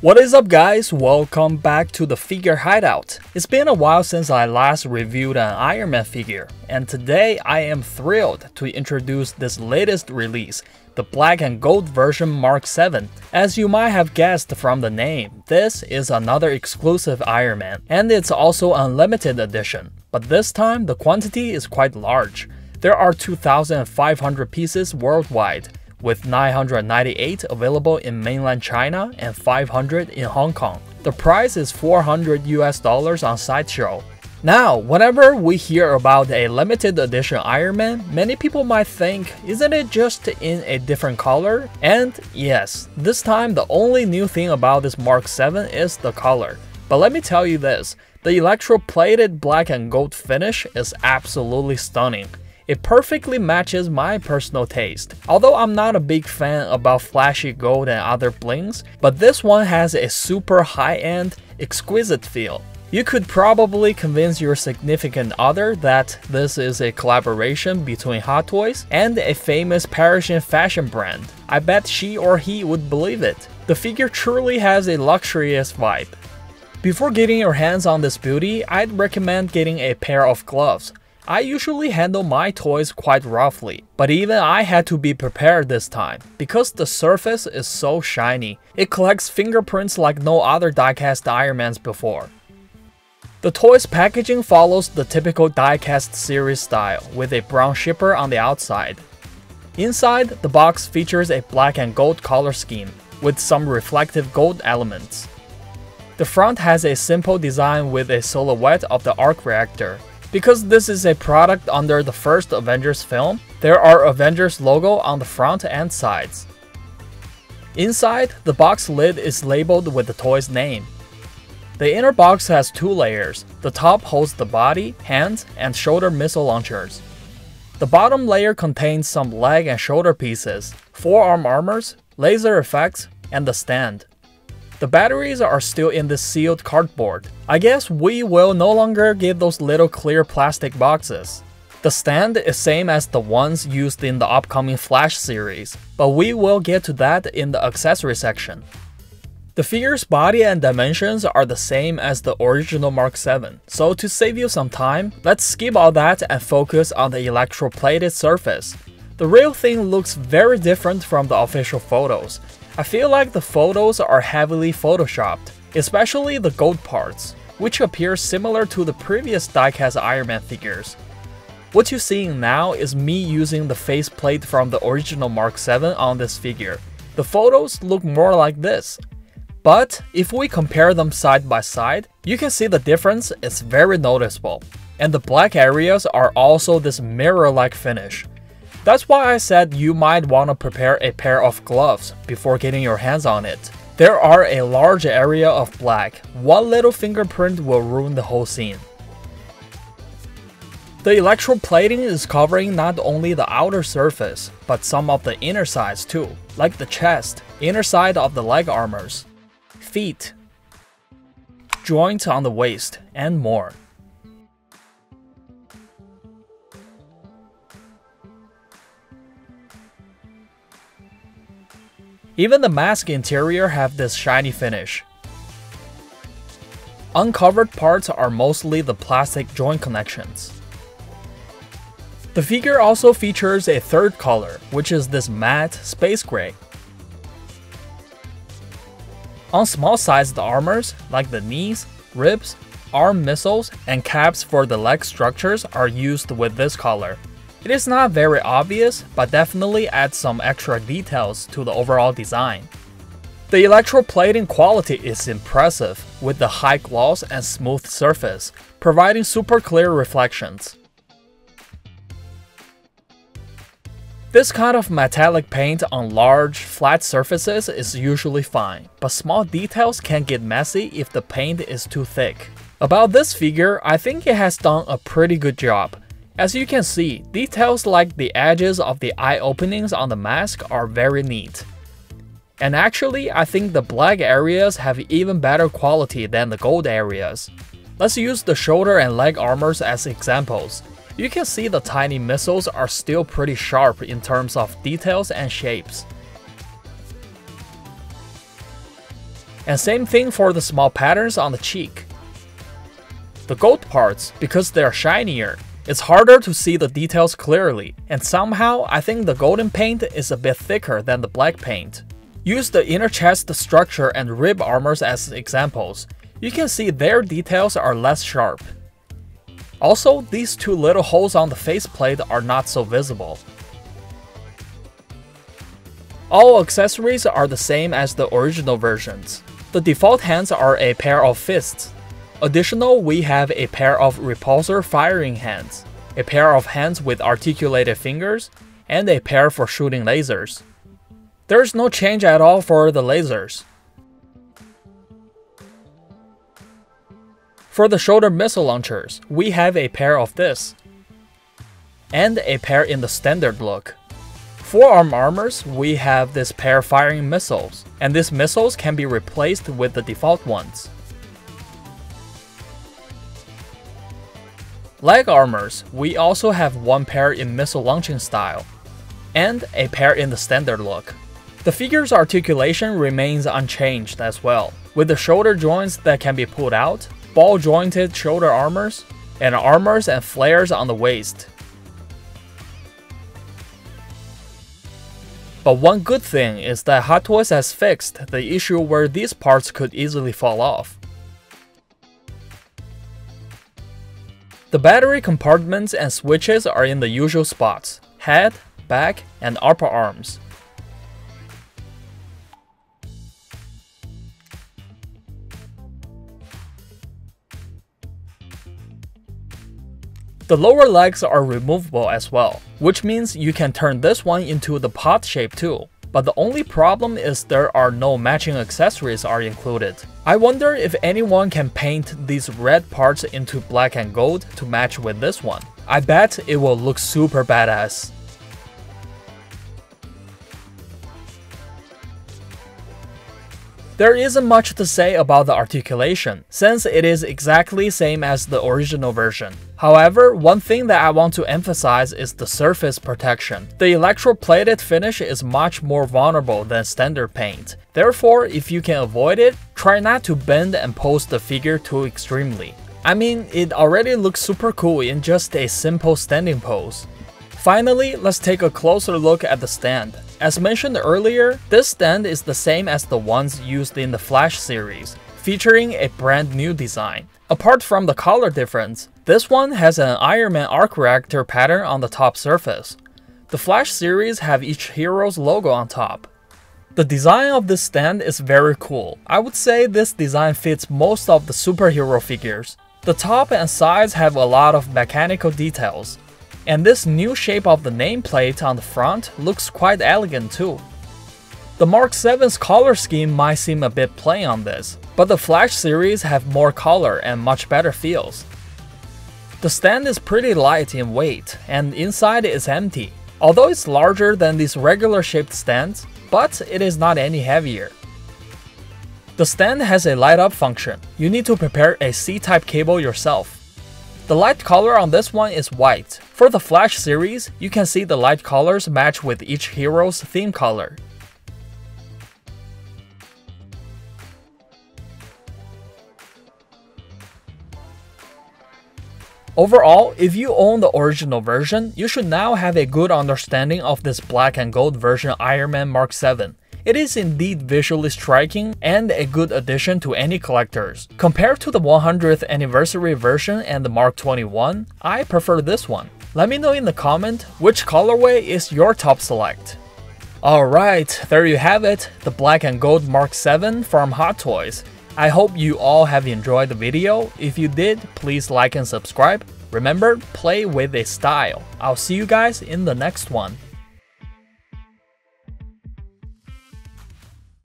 What is up, guys? Welcome back to the Figure Hideout. It's been a while since I last reviewed an Iron Man figure, and today I am thrilled to introduce this latest release, the black and gold version Mark VII. As you might have guessed from the name, this is another exclusive Iron Man, and it's also an limited edition. But this time, the quantity is quite large. There are 2,500 pieces worldwide, with 998 available in mainland China and 500 in Hong Kong. The price is $400 on Sideshow. Now, whenever we hear about a limited edition Iron Man, many people might think, isn't it just in a different color? And yes, this time the only new thing about this Mark VII is the color. But let me tell you this, the electroplated black and gold finish is absolutely stunning. It perfectly matches my personal taste. Although I'm not a big fan about flashy gold and other blings, but this one has a super high-end, exquisite feel. You could probably convince your significant other that this is a collaboration between Hot Toys and a famous Parisian fashion brand. I bet she or he would believe it. The figure truly has a luxurious vibe. Before getting your hands on this beauty, I'd recommend getting a pair of gloves. I usually handle my toys quite roughly, but even I had to be prepared this time, because the surface is so shiny. It collects fingerprints like no other die-cast Iron Mans before. The toy's packaging follows the typical die-cast series style, with a brown shipper on the outside. Inside, the box features a black and gold color scheme, with some reflective gold elements. The front has a simple design with a silhouette of the arc reactor. Because this is a product under the first Avengers film, there are Avengers logo on the front and sides. Inside, the box lid is labeled with the toy's name. The inner box has two layers. The top holds the body, hands, and shoulder missile launchers. The bottom layer contains some leg and shoulder pieces, forearm armors, laser effects, and the stand. The batteries are still in this sealed cardboard. I guess we will no longer get those little clear plastic boxes. The stand is same as the ones used in the upcoming Flash series, but we will get to that in the accessory section. The figure's body and dimensions are the same as the original Mark VII, so to save you some time, let's skip all that and focus on the electroplated surface. The real thing looks very different from the official photos. I feel like the photos are heavily photoshopped, especially the gold parts, which appear similar to the previous die-cast Iron Man figures. What you're seeing now is me using the faceplate from the original Mark VII on this figure. The photos look more like this. But if we compare them side by side, you can see the difference is very noticeable. And the black areas are also this mirror-like finish. That's why I said you might want to prepare a pair of gloves before getting your hands on it. There are a large area of black. One little fingerprint will ruin the whole scene. The electroplating is covering not only the outer surface, but some of the inner sides too, like the chest, inner side of the leg armors, feet, joints on the waist, and more. Even the mask interior have this shiny finish. Uncovered parts are mostly the plastic joint connections. The figure also features a third color, which is this matte space gray. On small-sized armors, like the knees, ribs, arm missiles, and caps for the leg structures are used with this color. It is not very obvious, but definitely adds some extra details to the overall design. The electroplating quality is impressive, with the high gloss and smooth surface, providing super clear reflections. This kind of metallic paint on large, flat surfaces is usually fine, but small details can get messy if the paint is too thick. About this figure, I think it has done a pretty good job. As you can see, details like the edges of the eye openings on the mask are very neat. And actually, I think the black areas have even better quality than the gold areas. Let's use the shoulder and leg armors as examples. You can see the tiny missiles are still pretty sharp in terms of details and shapes. And same thing for the small patterns on the cheek. The gold parts, because they are shinier, it's harder to see the details clearly, and somehow I think the golden paint is a bit thicker than the black paint. Use the inner chest structure and rib armors as examples. You can see their details are less sharp. Also, these two little holes on the faceplate are not so visible. All accessories are the same as the original versions. The default hands are a pair of fists. Additional, we have a pair of repulsor firing hands, a pair of hands with articulated fingers, and a pair for shooting lasers. There's no change at all for the lasers. For the shoulder missile launchers, we have a pair of this, and a pair in the standard look. Forearm armors, we have this pair firing missiles, and these missiles can be replaced with the default ones. Leg armors, we also have one pair in missile launching style, and a pair in the standard look. The figure's articulation remains unchanged as well, with the shoulder joints that can be pulled out, ball-jointed shoulder armors, and armors and flares on the waist. But one good thing is that Hot Toys has fixed the issue where these parts could easily fall off. The battery compartments and switches are in the usual spots: head, back, and upper arms. The lower legs are removable as well, which means you can turn this one into the pod shape too. But the only problem is there are no matching accessories are included. I wonder if anyone can paint these red parts into black and gold to match with this one. I bet it will look super badass. There isn't much to say about the articulation, since it is exactly same as the original version. However, one thing that I want to emphasize is the surface protection. The electroplated finish is much more vulnerable than standard paint. Therefore, if you can avoid it, try not to bend and pose the figure too extremely. I mean, it already looks super cool in just a simple standing pose. Finally, let's take a closer look at the stand. As mentioned earlier, this stand is the same as the ones used in the Flash series, featuring a brand new design. Apart from the color difference, this one has an Iron Man arc reactor pattern on the top surface. The Flash series have each hero's logo on top. The design of this stand is very cool. I would say this design fits most of the superhero figures. The top and sides have a lot of mechanical details. And this new shape of the nameplate on the front looks quite elegant too. The Mark VII's color scheme might seem a bit plain on this, but the Flash series have more color and much better feels. The stand is pretty light in weight, and inside is empty. Although it's larger than these regular shaped stands, but it is not any heavier. The stand has a light up function. You need to prepare a C-type cable yourself. The light color on this one is white. For the Flash series, you can see the light colors match with each hero's theme color. Overall, if you own the original version, you should now have a good understanding of this black and gold version Iron Man Mark VII. It is indeed visually striking and a good addition to any collectors. Compared to the 100th anniversary version and the Mark 21, I prefer this one. Let me know in the comment which colorway is your top select. Alright, there you have it, the black and gold Mark VII from Hot Toys. I hope you all have enjoyed the video. If you did, please like and subscribe. Remember, play with a style. I'll see you guys in the next one.